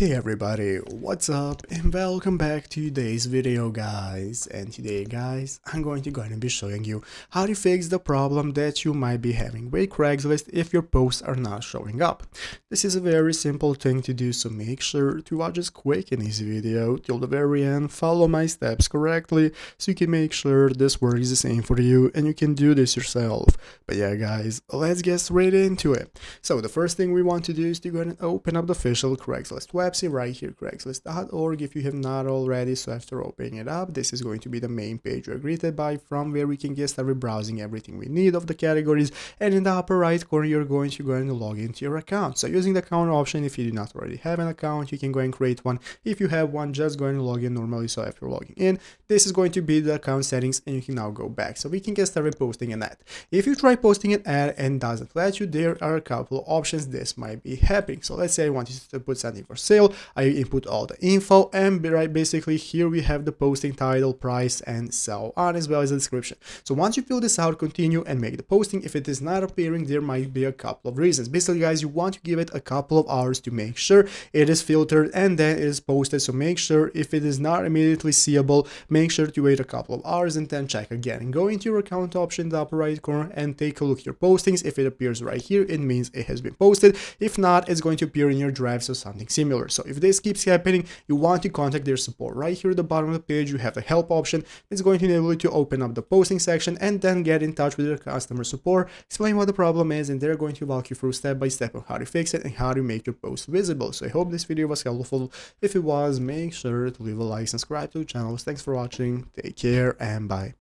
Hey everybody, what's up and welcome back to today's video guys. And today guys, I'm going to be showing you how to fix the problem that you might be having with Craigslist if your posts are not showing up. This is a very simple thing to do, so make sure to watch this quick and easy video till the very end, follow my steps correctly so you can make sure this works the same for you and you can do this yourself. But yeah guys, let's get straight into it. So the first thing we want to do is to go ahead and open up the official Craigslist website right here, craigslist.org, if you have not already. So after opening it up, this is going to be the main page you're greeted by, from where we can get started browsing everything we need of the categories. And in the upper right corner, you're going to go ahead and log into your account. So using the account option, if you do not already have an account, you can go and create one. If you have one, just go and log in normally. So after logging in, this is going to be the account settings and you can now go back. So we can get started posting an ad. If you try posting an ad and doesn't let you, there are a couple of options this might be happening. So let's say I wanted to put something for sale. I input all the info, and right basically here we have the posting title, price, and so on, as well as the description. So once you fill this out, continue and make the posting. If it is not appearing, there might be a couple of reasons. Basically guys, you want to give it a couple of hours to make sure it is filtered and then it is posted. So make sure if it is not immediately seeable, make sure to wait a couple of hours and then check again. And go into your account option in the upper right corner and take a look at your postings. If it appears right here, it means it has been posted. If not, it's going to appear in your drive, so something similar. So if this keeps happening, you want to contact their support. Right here at the bottom of the page, you have the help option. It's going to enable you to open up the posting section and then get in touch with their customer support, explain what the problem is, and they're going to walk you through step by step on how to fix it and how to make your post visible. So I hope this video was helpful. If it was, make sure to leave a like, subscribe to the channel. Thanks for watching, take care, and bye.